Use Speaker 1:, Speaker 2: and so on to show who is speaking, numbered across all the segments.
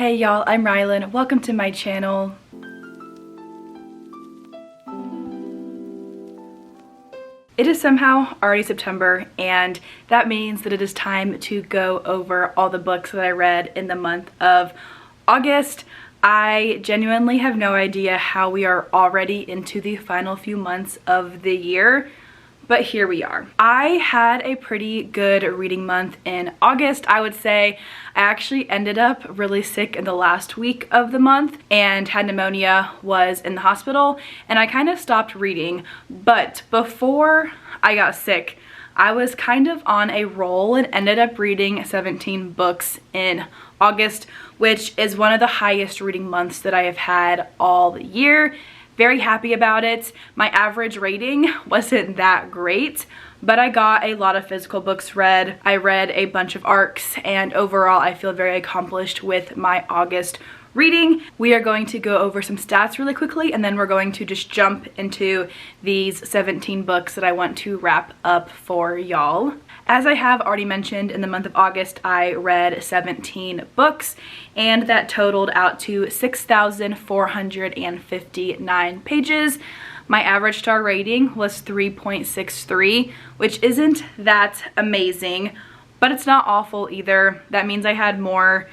Speaker 1: Hey y'all, I'm Rylan. Welcome to my channel. It is somehow already September, and that means that it is time to go over all the books that I read in the month of August. I genuinely have no idea how we are already into the final few months of the year, but here we are. I had a pretty good reading month in August. I would say I actually ended up really sick in the last week of the month and had pneumonia, was in the hospital, and I kind of stopped reading. But before I got sick, I was kind of on a roll and ended up reading 17 books in August, which is one of the highest reading months that I have had all year. Very happy about it. My average rating wasn't that great, but I got a lot of physical books read. I read a bunch of ARCs, and overall I feel very accomplished with my August reading. We are going to go over some stats really quickly, and then we're going to just jump into these 17 books that I want to wrap up for y'all. As I have already mentioned, in the month of August, I read 17 books, and that totaled out to 6,459 pages. My average star rating was 3.63, which isn't that amazing, but it's not awful either. That means I had more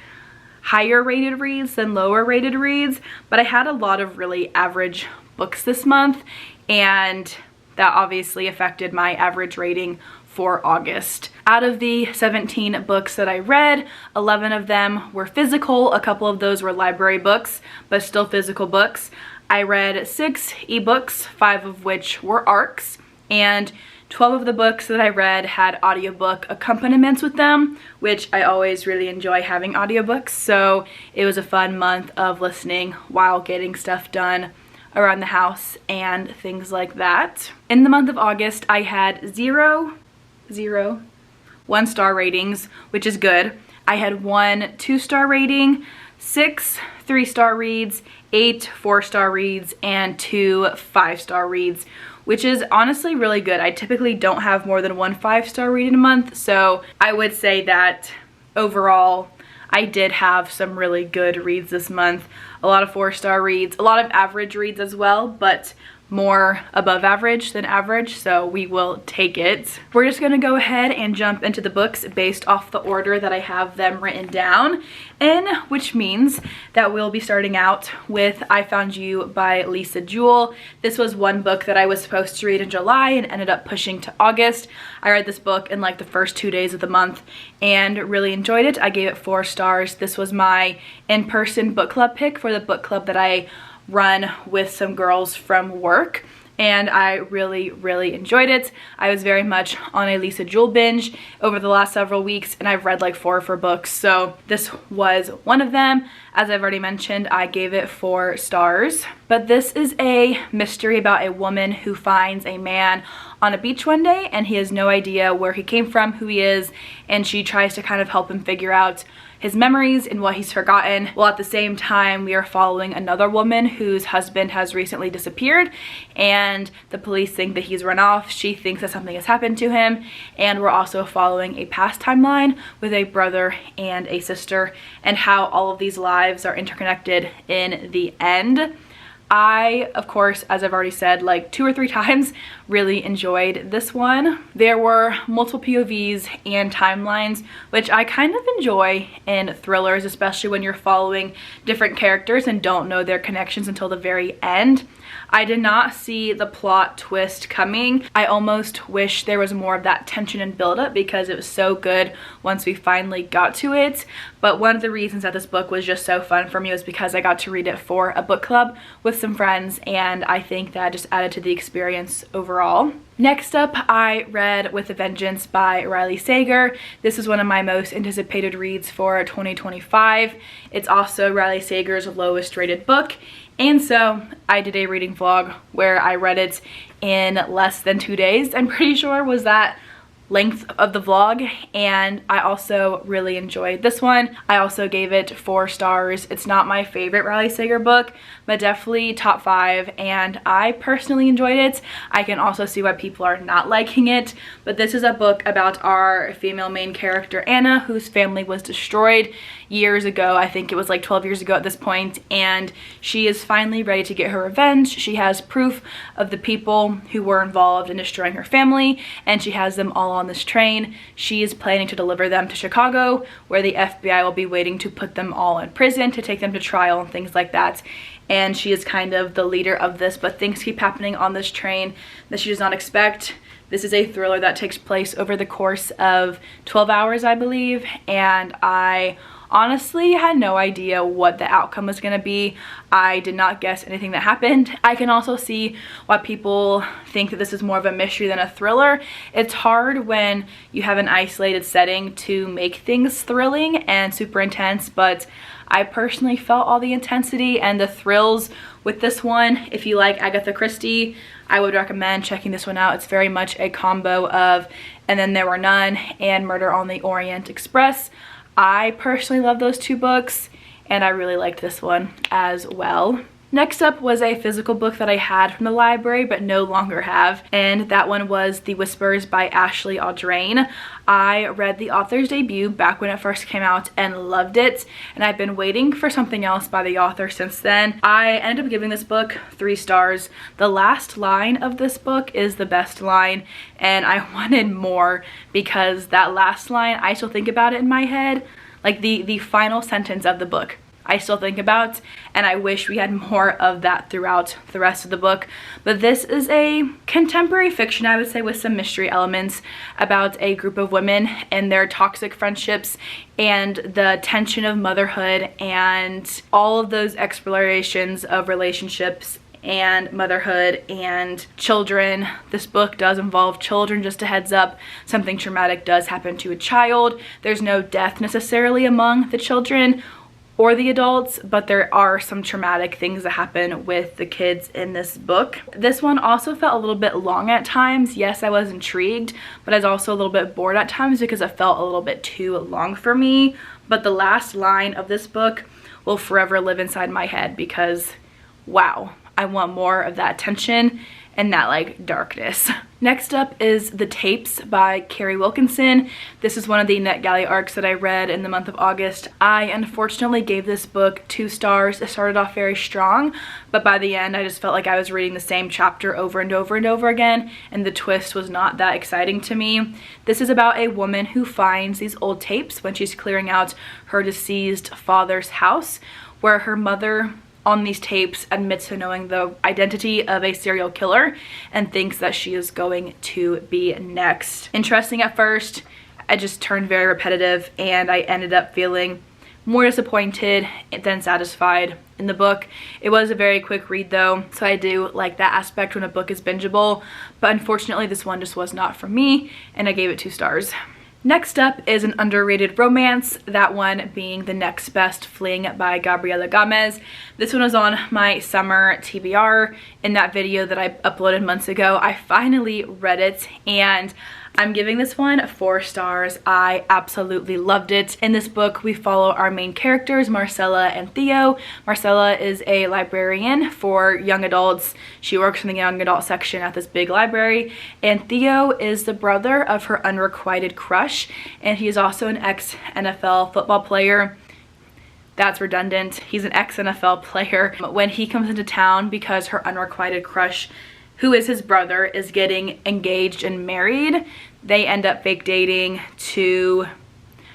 Speaker 1: higher rated reads than lower rated reads, but I had a lot of really average books this month, and that obviously affected my average rating for August. Out of the 17 books that I read, 11 of them were physical. A couple of those were library books, but still physical books. I read 6 ebooks, 5 of which were ARCs, and 12 of the books that I read had audiobook accompaniments with them, which I always really enjoy having audiobooks, so it was a fun month of listening while getting stuff done around the house and things like that. In the month of August, I had 0 1-star ratings, which is good. I had 1 2-star rating, 6 3-star reads, 8 4-star reads, and 2 5-star reads, which is honestly really good. I typically don't have more than 1 5-star read in a month, so I would say that overall I did have some really good reads this month. A lot of 4-star reads, a lot of average reads as well, but more above average than average, so we will take it. We're just gonna go ahead and jump into the books based off the order that I have them written down in, which means that we'll be starting out with I Found You by Lisa Jewell. This was one book that I was supposed to read in July and ended up pushing to August. I read this book in like the first 2 days of the month and really enjoyed it. I gave it 4 stars. This was my in-person book club pick for the book club that I run with some girls from work, and I really enjoyed it. I was very much on a Lisa Jewell binge over the last several weeks, and I've read like 4 of her books, so this was one of them. As I've already mentioned, I gave it 4 stars. But this is a mystery about a woman who finds a man on a beach one day, and he has no idea where he came from, who he is, and she tries to kind of help him figure out his memories and what he's forgotten. Well, at the same time, we are following another woman whose husband has recently disappeared, and the police think that he's run off. She thinks that something has happened to him, and we're also following a past timeline with a brother and a sister, and how all of these lives are interconnected in the end. I, of course, as I've already said like 2 or 3 times, really enjoyed this one. There were multiple POVs and timelines, which I kind of enjoy in thrillers, especially when you're following different characters and don't know their connections until the very end. I did not see the plot twist coming. I almost wish there was more of that tension and buildup because it was so good once we finally got to it. But one of the reasons that this book was just so fun for me was because I got to read it for a book club with some friends, and I think that just added to the experience overall. Next up, I read With a Vengeance by Riley Sager. This is one of my most anticipated reads for 2025. It's also Riley Sager's lowest rated book, and so I did a reading vlog where I read it in less than 2 days. I'm pretty sure. Was that length of the vlog, and I also really enjoyed this one. I also gave it 4 stars. It's not my favorite Riley Sager book, but definitely top 5, and I personally enjoyed it. I can also see why people are not liking it, but this is a book about our female main character Anna, whose family was destroyed years ago. I think it was like 12 years ago at this point, and she is finally ready to get her revenge. She has proof of the people who were involved in destroying her family, and she has them all on this train. She is planning to deliver them to Chicago, where the FBI will be waiting to put them all in prison, to take them to trial and things like that. And she is kind of the leader of this, but things keep happening on this train that she does not expect. This is a thriller that takes place over the course of 12 hours, I believe, and I honestly had no idea what the outcome was going to be. I did not guess anything that happened. I can also see why people think that this is more of a mystery than a thriller. It's hard when you have an isolated setting to make things thrilling and super intense, but I personally felt all the intensity and the thrills with this one. If you like Agatha Christie, I would recommend checking this one out. It's very much a combo of And Then There Were None and Murder on the Orient Express. I personally love those 2 books, and I really liked this one as well. Next up was a physical book that I had from the library but no longer have, and that one was The Whispers by Ashley Audrain. I read the author's debut back when it first came out and loved it, and I've been waiting for something else by the author since then. I ended up giving this book 3 stars. The last line of this book is the best line, and I wanted more because that last line, I still think about it in my head, like the final sentence of the book. I still think about, and I wish we had more of that throughout the rest of the book. But this is a contemporary fiction, I would say, with some mystery elements about a group of women and their toxic friendships and the tension of motherhood and all of those explorations of relationships and motherhood and children. This book does involve children, just a heads up. Something traumatic does happen to a child. There's no death necessarily among the children or the adults, but there are some traumatic things that happen with the kids in this book. This one also felt a little bit long at times. Yes, I was intrigued, but I was also a little bit bored at times because it felt a little bit too long for me. But the last line of this book will forever live inside my head because, wow, I want more of that tension and that like darkness. Next up is The Tapes by Carrie Wilkinson. This is one of the NetGalley arcs that I read in the month of August. I unfortunately gave this book 2 stars. It started off very strong, but by the end I just felt like I was reading the same chapter over and over and over again, and the twist was not that exciting to me. This is about a woman who finds these old tapes when she's clearing out her deceased father's house, where her mother on these tapes admits to knowing the identity of a serial killer and thinks that she is going to be next. Interesting at first, it just turned very repetitive, and I ended up feeling more disappointed than satisfied in the book. It was a very quick read though, so I do like that aspect when a book is bingeable, but unfortunately this one just was not for me, and I gave it 2 stars. Next up is an underrated romance, that one being The Next Best Fling by Gabriela Gomez. This one was on my summer TBR. In that video that I uploaded months ago, I finally read it, and I'm giving this one 4 stars. I absolutely loved it. In this book, we follow our main characters, Marcella and Theo. Marcella is a librarian for young adults. She works in the young adult section at this big library. And Theo is the brother of her unrequited crush, and he is also an ex-NFL football player. That's redundant. He's an ex-NFL player. When he comes into town because her unrequited crush, who is his brother, is getting engaged and married, they end up fake dating to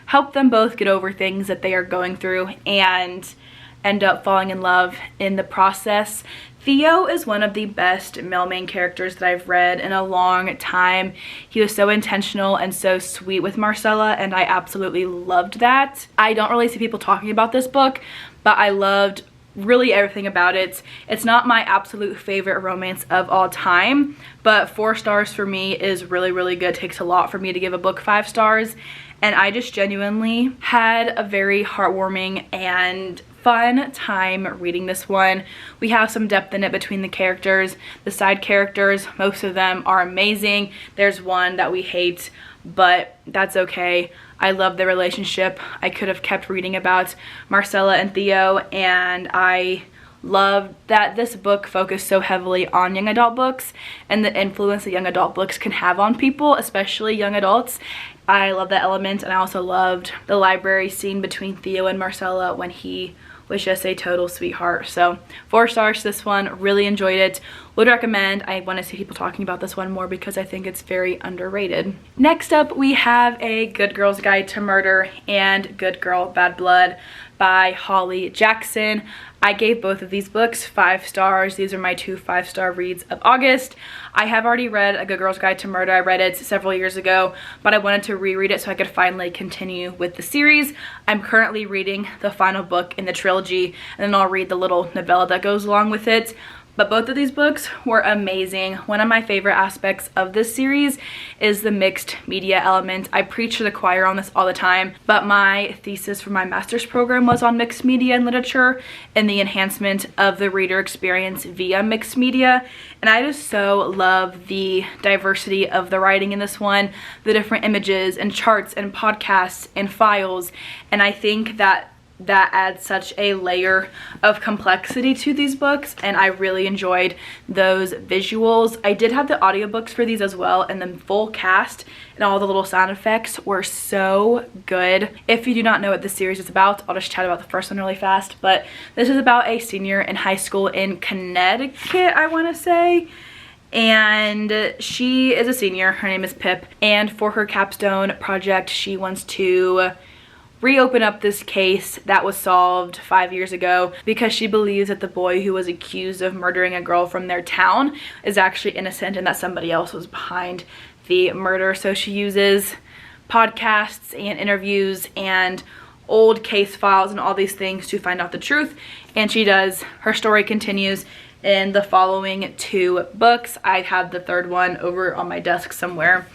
Speaker 1: help them both get over things that they are going through and end up falling in love in the process. Theo is one of the best male main characters that I've read in a long time. He was so intentional and so sweet with Marcella, and I absolutely loved that. I don't really see people talking about this book, but I loved really everything about it. It's not my absolute favorite romance of all time, but 4 stars for me is really, really good. It takes a lot for me to give a book 5 stars, and I just genuinely had a very heartwarming and fun time reading this one. We have some depth in it between the characters. The side characters, most of them are amazing. There's one that we hate, but that's okay. I love the relationship. I could have kept reading about Marcella and Theo, and I love that this book focused so heavily on young adult books and the influence that young adult books can have on people, especially young adults. I love that element, and I also loved the library scene between Theo and Marcella when he was just a total sweetheart. So 4 stars to this one. Really enjoyed it. Would recommend. I want to see people talking about this one more because I think it's very underrated. Next up, we have A Good Girl's Guide to Murder and Good Girl Bad Blood by Holly Jackson. I gave both of these books 5 stars. These are my 2 5-star reads of August. I have already read A Good Girl's Guide to Murder. I read it several years ago, but I wanted to reread it so I could finally continue with the series. I'm currently reading the final book in the trilogy, and then I'll read the little novella that goes along with it. But both of these books were amazing. One of my favorite aspects of this series is the mixed media element. I preach to the choir on this all the time, but my thesis for my master's program was on mixed media and literature and the enhancement of the reader experience via mixed media. And I just so love the diversity of the writing in this one, the different images and charts and podcasts and files. And I think that adds such a layer of complexity to these books, and I really enjoyed those visuals. I did have the audiobooks for these as well, and the full cast and all the little sound effects were so good. If you do not know what this series is about, I'll just chat about the first one really fast, but this is about a senior in high school in Connecticut, I want to say. And she is a senior. Her name is Pip, and for her capstone project, she wants to reopen up this case that was solved 5 years ago because she believes that the boy who was accused of murdering a girl from their town is actually innocent and that somebody else was behind the murder. So she uses podcasts and interviews and old case files and all these things to find out the truth, and she does. Her story continues in the following 2 books. I have the 3rd one over on my desk somewhere,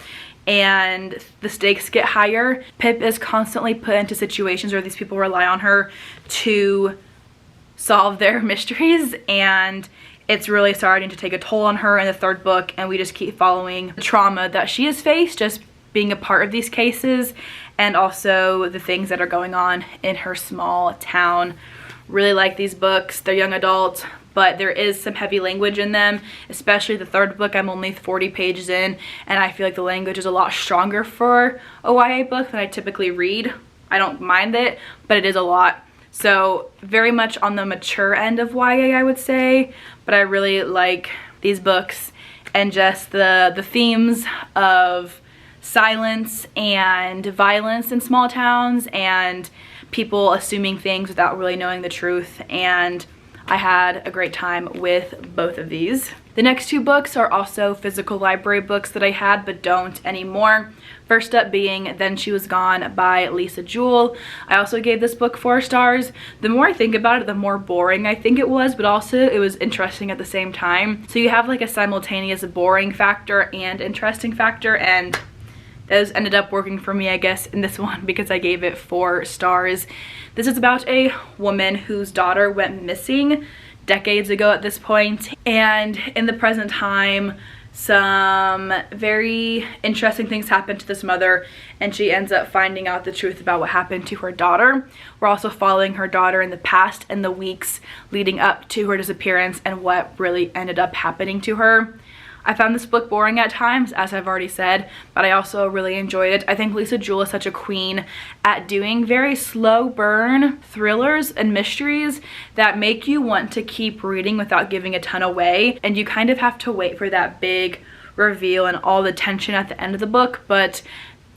Speaker 1: and the stakes get higher. Pip is constantly put into situations where these people rely on her to solve their mysteries, and it's really starting to take a toll on her in the 3rd book, and we just keep following the trauma that she has faced just being a part of these cases, and also the things that are going on in her small town. Really like these books. They're young adult, but there is some heavy language in them, especially the 3rd book. I'm only 40 pages in, and I feel like the language is a lot stronger for a YA book than I typically read. I don't mind it, but it is a lot. So very much on the mature end of YA, I would say, but I really like these books and just the themes of silence and violence in small towns and people assuming things without really knowing the truth, and I had a great time with both of these. The next 2 books are also physical library books that I had but don't anymore. First up being Then She Was Gone by Lisa Jewell. I also gave this book 4 stars. The more I think about it, the more boring I think it was, but also it was interesting at the same time. So you have like a simultaneous boring factor and interesting factor, and those ended up working for me, I guess, in this one because I gave it 4 stars. This is about a woman whose daughter went missing decades ago at this point, and in the present time, some very interesting things happen to this mother, and she ends up finding out the truth about what happened to her daughter. We're also following her daughter in the past and the weeks leading up to her disappearance and what really ended up happening to her. I found this book boring at times, as I've already said, but I also really enjoyed it. I think Lisa Jewell is such a queen at doing very slow burn thrillers and mysteries that make you want to keep reading without giving a ton away, and you kind of have to wait for that big reveal and all the tension at the end of the book, but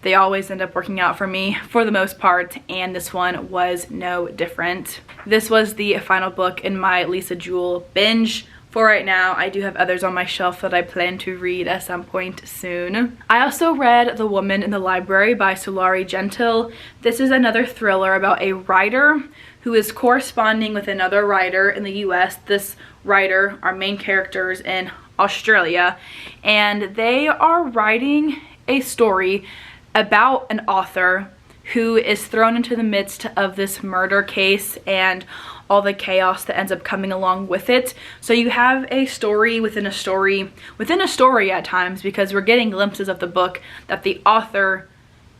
Speaker 1: they always end up working out for me for the most part, and this one was no different. This was the final book in my Lisa Jewell binge. For right now, I do have others on my shelf that I plan to read at some point soon. I also read The Woman in the Library by Sulari Gentill. This is another thriller about a writer who is corresponding with another writer in the US. This writer, our main characters in Australia, and they are writing a story about an author who is thrown into the midst of this murder case and all the chaos that ends up coming along with it. So you have a story within a story within a story at times, because we're getting glimpses of the book that the author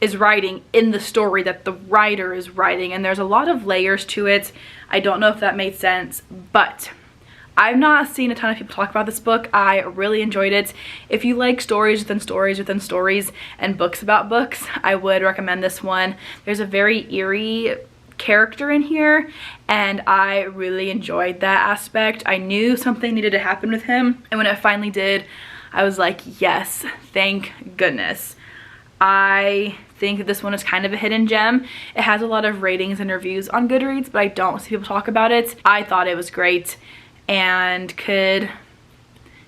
Speaker 1: is writing in the story that the writer is writing, and there's a lot of layers to it. I don't know if that made sense, but I've not seen a ton of people talk about this book. I really enjoyed it. If you like stories within stories within stories and books about books, I would recommend this one. There's a very eerie character in here, and I really enjoyed that aspect. I knew something needed to happen with him, and when it finally did, I was like, yes, thank goodness. I think this one is kind of a hidden gem. It has a lot of ratings and reviews on Goodreads, but I don't see people talk about it. I thought it was great and could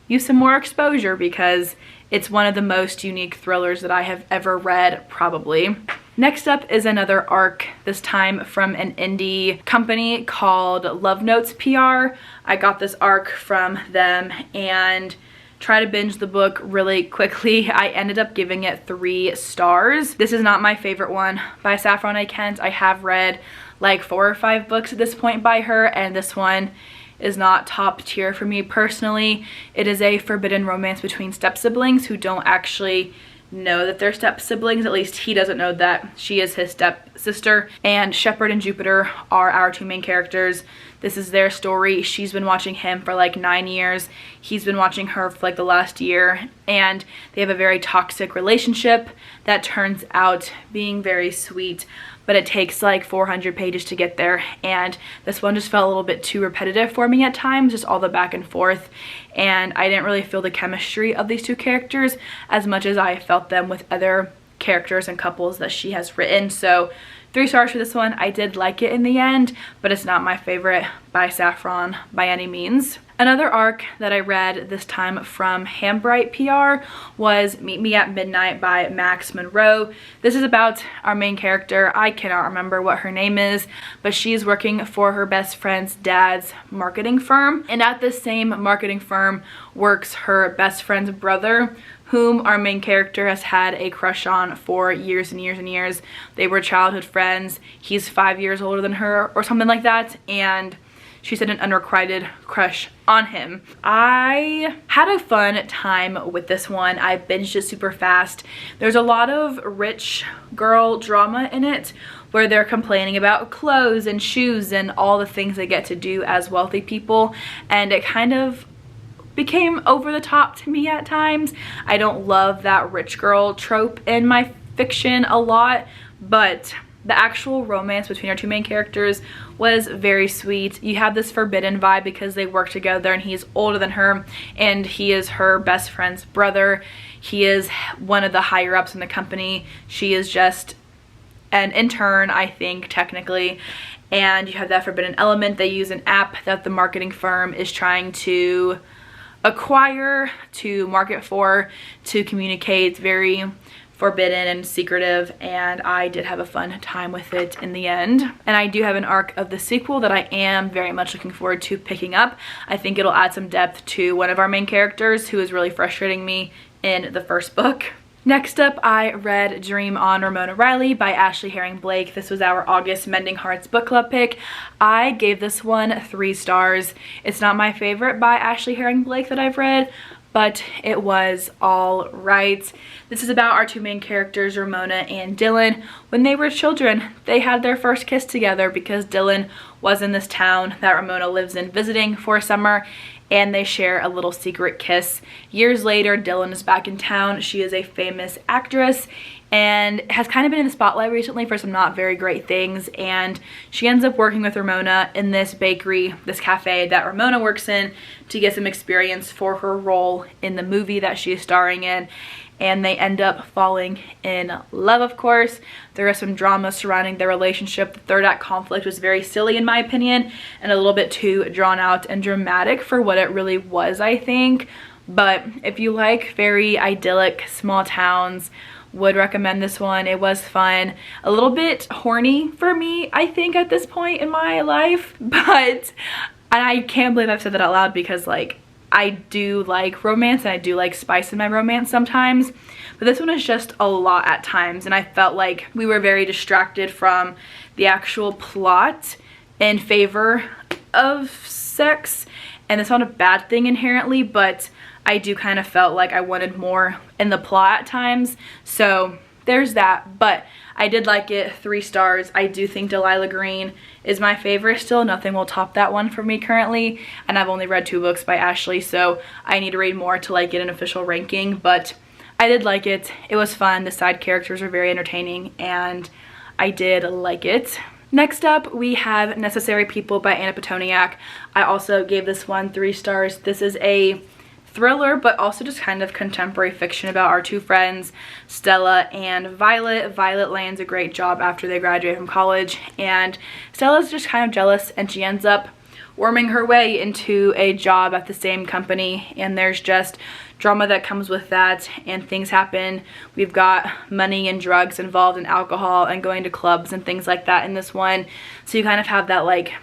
Speaker 1: use some more exposure because it's one of the most unique thrillers that I have ever read, probably. Next up is another arc, this time from an indie company called Love Notes PR. I got this arc from them and tried to binge the book really quickly. I ended up giving it 3 stars. This is not my favorite one by Saffron A. Kent. I have read like 4 or 5 books at this point by her, and this one is not top tier for me personally. It is a forbidden romance between step-siblings who don't actually know that they're step-siblings. At least he doesn't know that she is his step-sister. And Shepard and Jupiter are our 2 main characters. This is their story. She's been watching him for like 9 years. He's been watching her for like the last year. And they have a very toxic relationship that turns out being very sweet, but it takes like 400 pages to get there, and this one just felt a little bit too repetitive for me at times, just all the back and forth, and I didn't really feel the chemistry of these 2 characters as much as I felt them with other characters and couples that she has written. So 3 stars for this one. I did like it in the end, but it's not my favorite by Saffron by any means. Another arc that I read this time from Hambright PR was Meet Me at Midnight by Max Monroe. This is about our main character. I cannot remember what her name is, but she's working for her best friend's dad's marketing firm. And at this same marketing firm works her best friend's brother, whom our main character has had a crush on for years and years and years. They were childhood friends. He's 5 years older than her or something like that, and she's had an unrequited crush on him. I had a fun time with this one. I binged it super fast. There's a lot of rich girl drama in it where they're complaining about clothes and shoes and all the things they get to do as wealthy people, and it kind of became over the top to me at times. I don't love that rich girl trope in my fiction a lot, but the actual romance between our 2 main characters was very sweet. You have this forbidden vibe because they work together and he's older than her and he is her best friend's brother. He is one of the higher ups in the company. She is just an intern, I think, technically. And you have that forbidden element. They use an app that the marketing firm is trying to acquire, to market for, to communicate. It's very forbidden and secretive, and I did have a fun time with it in the end. And I do have an arc of the sequel that I am very much looking forward to picking up. I think it'll add some depth to one of our main characters who is really frustrating me in the first book. Next up, I read Dream on Ramona Riley by Ashley Herring Blake. This was our August Mending Hearts book club pick. I gave this one 3 stars. It's not my favorite by Ashley Herring Blake that I've read, but it was all right. This is about our 2 main characters, Ramona and Dylan. When they were children, they had their first kiss together because Dylan was in this town that Ramona lives in visiting for summer, and they share a little secret kiss. Years later, Dylan is back in town. She is a famous actress and has kind of been in the spotlight recently for some not very great things, and she ends up working with Ramona in this bakery, this cafe that Ramona works in, to get some experience for her role in the movie that she is starring in. And they end up falling in love, of course. There is some drama surrounding their relationship. The third act conflict was very silly in my opinion, and a little bit too drawn out and dramatic for what it really was, I think. But if you like very idyllic small towns, would recommend this one. It was fun. A little bit horny for me, I think, at this point in my life, but and I can't believe I've said that out loud because, like, I do like romance and I do like spice in my romance sometimes, but this one is just a lot at times, and I felt like we were very distracted from the actual plot in favor of sex, and it's not a bad thing inherently, but I do kind of felt like I wanted more in the plot at times, so there's that. But I did like it. 3 stars. I do think Delilah Green is my favorite still. Nothing will top that one for me currently, and I've only read 2 books by Ashley, so I need to read more to like get an official ranking, but I did like it. It was fun. The side characters were very entertaining, and I did like it. Next up, we have Necessary People by Anna Petoniak. I also gave this one 3 stars. This is a thriller, but also just kind of contemporary fiction about our 2 friends, Stella and Violet. Violet lands a great job after they graduate from college, and Stella's just kind of jealous, and she ends up worming her way into a job at the same company, and there's just drama that comes with that, and things happen. We've got money and drugs involved, and alcohol and going to clubs and things like that in this one, so you kind of have that like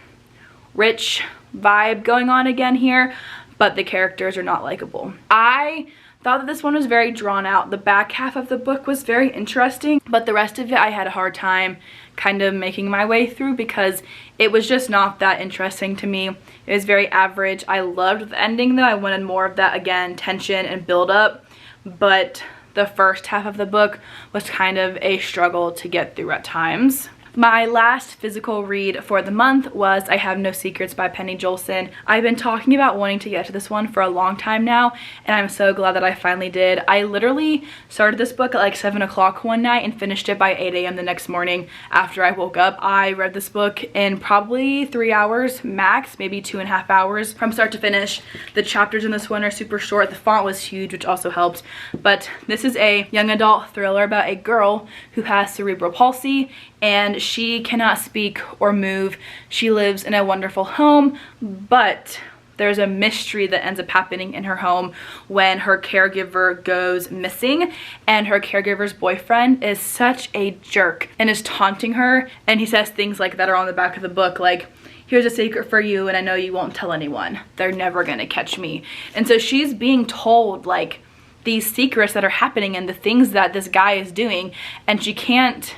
Speaker 1: rich vibe going on again here, but the characters are not likable. I thought that this one was very drawn out. The back half of the book was very interesting, but the rest of it I had a hard time kind of making my way through because it was just not that interesting to me. It was very average. I loved the ending though. I wanted more of that, again, tension and build up, but the first half of the book was kind of a struggle to get through at times. My last physical read for the month was I Have No Secrets by Penny Jolson. I've been talking about wanting to get to this one for a long time now, and I'm so glad that I finally did. I literally started this book at like 7 o'clock one night and finished it by 8 a.m. the next morning after I woke up. I read this book in probably 3 hours max, maybe 2.5 hours from start to finish. The chapters in this one are super short. The font was huge, which also helped. But this is a young adult thriller about a girl who has cerebral palsy, and she cannot speak or move. She lives in a wonderful home, but there's a mystery that ends up happening in her home when her caregiver goes missing, and her caregiver's boyfriend is such a jerk and is taunting her, and he says things like that are on the back of the book, like, here's a secret for you and I know you won't tell anyone. They're never gonna catch me. And so she's being told like these secrets that are happening and the things that this guy is doing, and she can't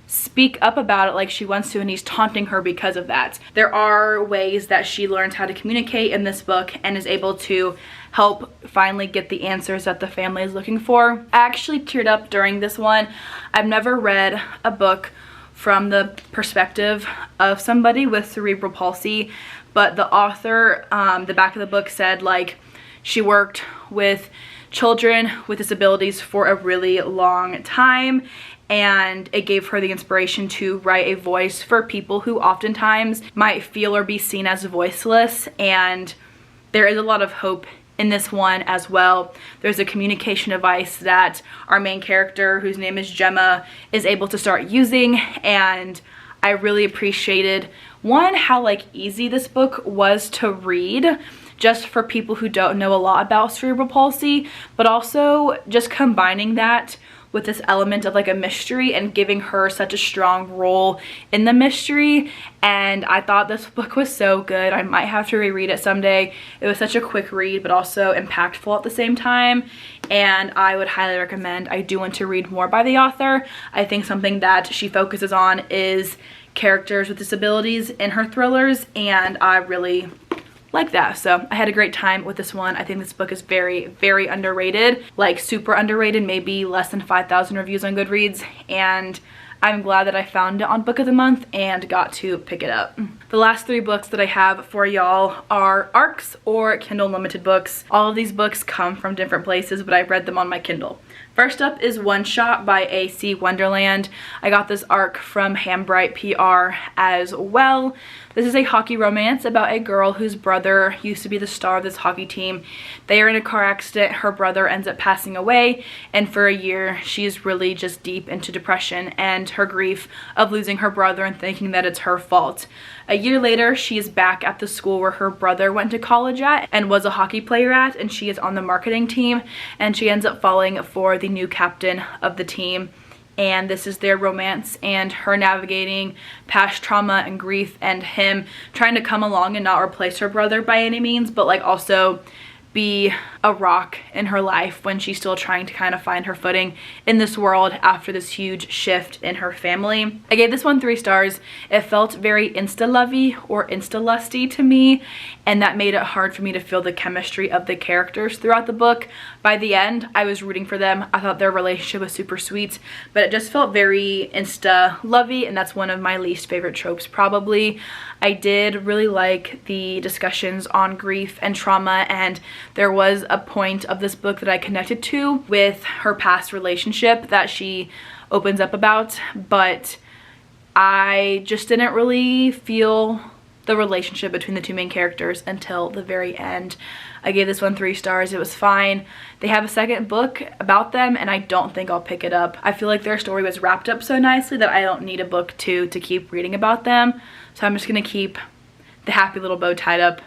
Speaker 1: speak up about it like she wants to, and he's taunting her because of that. There are ways that she learns how to communicate in this book and is able to help finally get the answers that the family is looking for. I actually teared up during this one. I've never read a book from the perspective of somebody with cerebral palsy, but the author, the back of the book said like she worked with children with disabilities for a really long time, and it gave her the inspiration to write a voice for people who oftentimes might feel or be seen as voiceless, and there is a lot of hope in this one as well. There's a communication device that our main character, whose name is Gemma, is able to start using, and I really appreciated, one, how like easy this book was to read just for people who don't know a lot about cerebral palsy, but also just combining that with this element of like a mystery and giving her such a strong role in the mystery. And I thought this book was so good. I might have to reread it someday. It was such a quick read but also impactful at the same time, and I would highly recommend. I do want to read more by the author. I think something that she focuses on is characters with disabilities in her thrillers, and I really like that. So I had a great time with this one. I think this book is very, very underrated, like super underrated, maybe less than 5,000 reviews on Goodreads, and I'm glad that I found it on Book of the Month and got to pick it up. The last 3 books that I have for y'all are ARCs or Kindle Unlimited books. All of these books come from different places, but I read them on my Kindle. First up is One Shot by A.C. Wonderland. I got this ARC from Hambright PR as well. This is a hockey romance about a girl whose brother used to be the star of this hockey team. They are in a car accident. Her brother ends up passing away, and for a year she's really just deep into depression and her grief of losing her brother and thinking that it's her fault. A year later, she is back at the school where her brother went to college at and was a hockey player at, and she is on the marketing team, and she ends up falling for the new captain of the team. And this is their romance and her navigating past trauma and grief, and him trying to come along and not replace her brother by any means, but like also be a rock in her life when she's still trying to kind of find her footing in this world after this huge shift in her family. I gave this one 3 stars. It felt very insta-lovey or insta-lusty to me, and that made it hard for me to feel the chemistry of the characters throughout the book. By the end, I was rooting for them. I thought their relationship was super sweet, but it just felt very insta-lovey, and that's one of my least favorite tropes probably. I did really like the discussions on grief and trauma, and there was a point of this book that I connected to with her past relationship that she opens up about, but I just didn't really feel the relationship between the 2 main characters until the very end. I gave this one 3 stars. It was fine. They have a second book about them, and I don't think I'll pick it up. I feel like their story was wrapped up so nicely that I don't need a book 2 to keep reading about them. So I'm just gonna keep the happy little bow tied up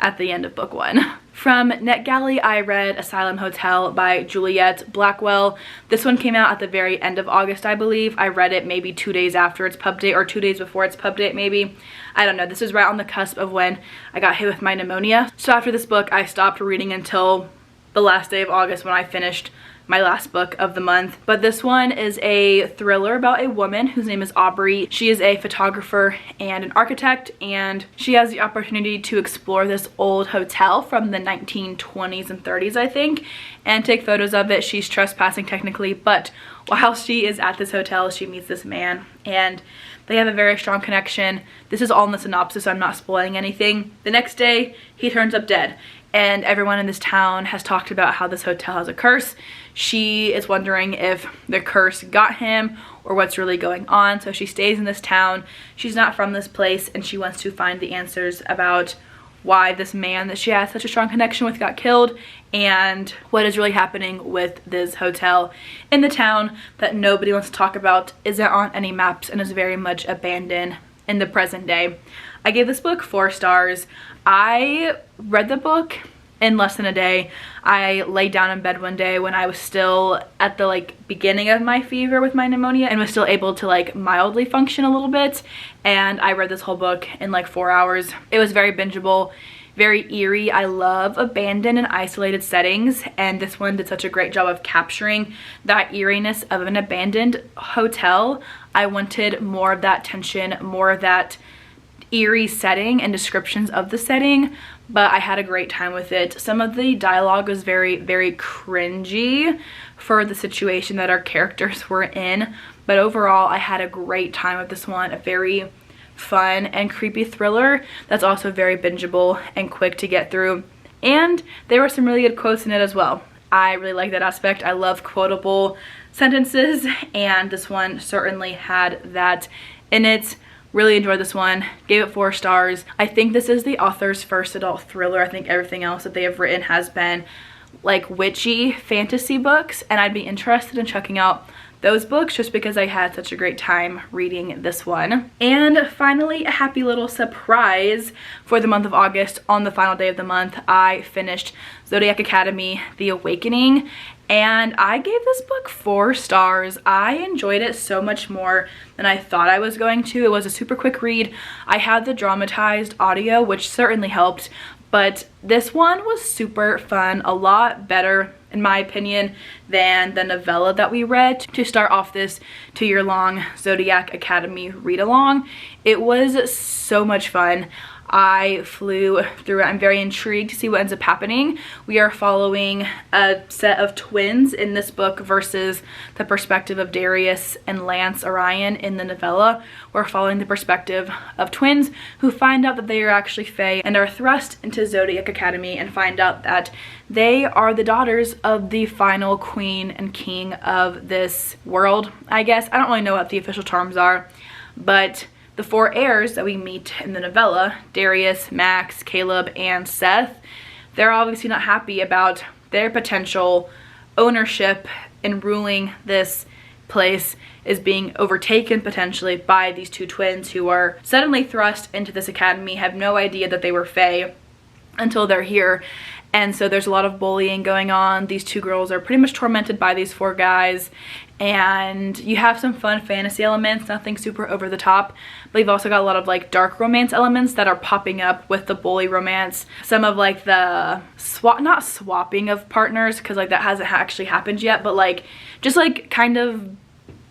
Speaker 1: at the end of book 1. From NetGalley, I read Asylum Hotel by Juliet Blackwell. This one came out at the very end of August, I believe. I read it maybe 2 days after its pub date, or 2 days before its pub date maybe. I don't know. This is right on the cusp of when I got hit with my pneumonia. So after this book, I stopped reading until the last day of August when I finished my last book of the month. But this one is a thriller about a woman whose name is Aubrey. She is a photographer and an architect, and she has the opportunity to explore this old hotel from the 1920s and 30s, I think, and take photos of it. She's trespassing technically, but while she is at this hotel, she meets this man, and they have a very strong connection. This is all in the synopsis, so I'm not spoiling anything. The next day, he turns up dead, and everyone in this town has talked about how this hotel has a curse. She is wondering if the curse got him or what's really going on, so she stays in this town. She's not from this place, and she wants to find the answers about why this man that she has such a strong connection with got killed, and what is really happening with this hotel in the town that nobody wants to talk about, isn't on any maps, and is very much abandoned in the present day. I gave this book 4 stars. I read the book in less than a day. I laid down in bed one day when I was still at the beginning of my fever with my pneumonia and was still able to mildly function a little bit, and I read this whole book in 4 hours. It was very bingeable, very eerie. I love abandoned and isolated settings, and this one did such a great job of capturing that eeriness of an abandoned hotel. I wanted more of that tension, more of that eerie setting and descriptions of the setting, but I had a great time with it. Some of the dialogue was very, very cringy for the situation that our characters were in, but overall I had a great time with this one. A very fun and creepy thriller that's also very bingeable and quick to get through, and there were some really good quotes in it as well. I really like that aspect. I love quotable sentences, and this one certainly had that in it. Really enjoyed this one. Gave it 4 stars. I think this is the author's first adult thriller. I think everything else that they have written has been witchy fantasy books, and I'd be interested in checking out those books just because I had such a great time reading this one. And finally, a happy little surprise for the month of August. On the final day of the month, I finished Zodiac Academy: The Awakening, and I gave this book 4 stars. I enjoyed it so much more than I thought I was going to. It was a super quick read. I had the dramatized audio, which certainly helped, but this one was super fun, a lot better in my opinion than the novella that we read to start off this 2-year-long Zodiac Academy read along. It was so much fun. I flew through it. I'm very intrigued to see what ends up happening. We are following a set of twins in this book versus the perspective of Darius and Lance Orion in the novella. We're following the perspective of twins who find out that they are actually fae and are thrust into Zodiac Academy and find out that they are the daughters of the final queen and king of this world, I guess. I don't really know what the official terms are, but the 4 heirs that we meet in the novella, Darius, Max, Caleb, and Seth, they're obviously not happy about their potential ownership in ruling this place is being overtaken potentially by these 2 twins who are suddenly thrust into this academy, have no idea that they were fae, until they're here. And so there's a lot of bullying going on. These 2 girls are pretty much tormented by these 4 guys, and you have some fun fantasy elements, nothing super over the top, but you've also got a lot of like dark romance elements that are popping up with the bully romance. Some of like the not swapping of partners, because like that hasn't actually happened yet, but like just like kind of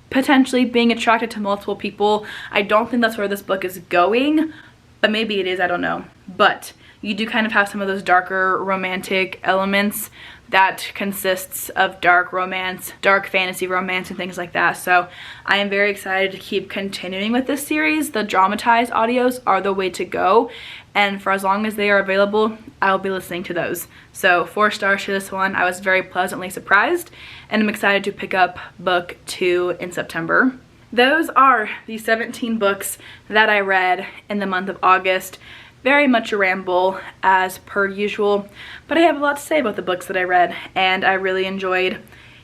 Speaker 1: potentially being attracted to multiple people. I don't think that's where this book is going, but maybe it is, I don't know. But you do kind of have some of those darker romantic elements that consists of dark romance, dark fantasy romance, and things like that. So I am very excited to keep continuing with this series. The dramatized audios are the way to go, and for as long as they are available, I'll be listening to those. So 4 stars to this one. I was very pleasantly surprised, and I'm excited to pick up book 2 in September. Those are the 17 books that I read in the month of August. Very much a ramble as per usual, but I have a lot to say about the books that I read, and I really enjoyed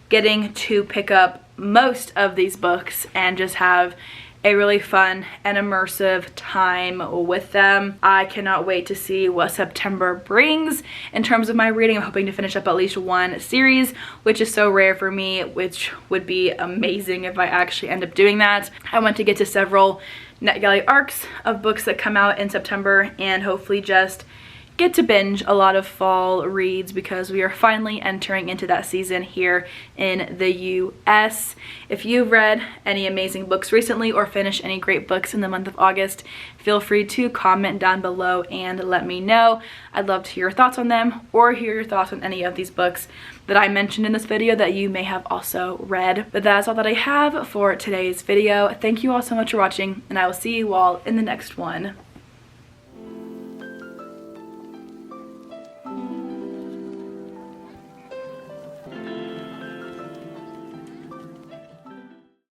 Speaker 1: getting to pick up most of these books and just have a really fun and immersive time with them. I cannot wait to see what September brings in terms of my reading. I'm hoping to finish up at least 1 series, which is so rare for me, which would be amazing if I actually end up doing that. I want to get to several NetGalley arcs of books that come out in September, and hopefully just get to binge a lot of fall reads, because we are finally entering into that season here in the US. If you've read any amazing books recently or finished any great books in the month of August, feel free to comment down below and let me know. I'd love to hear your thoughts on them, or hear your thoughts on any of these books that I mentioned in this video that you may have also read. But that's all that I have for today's video. Thank you all so much for watching, and I will see you all in the next one.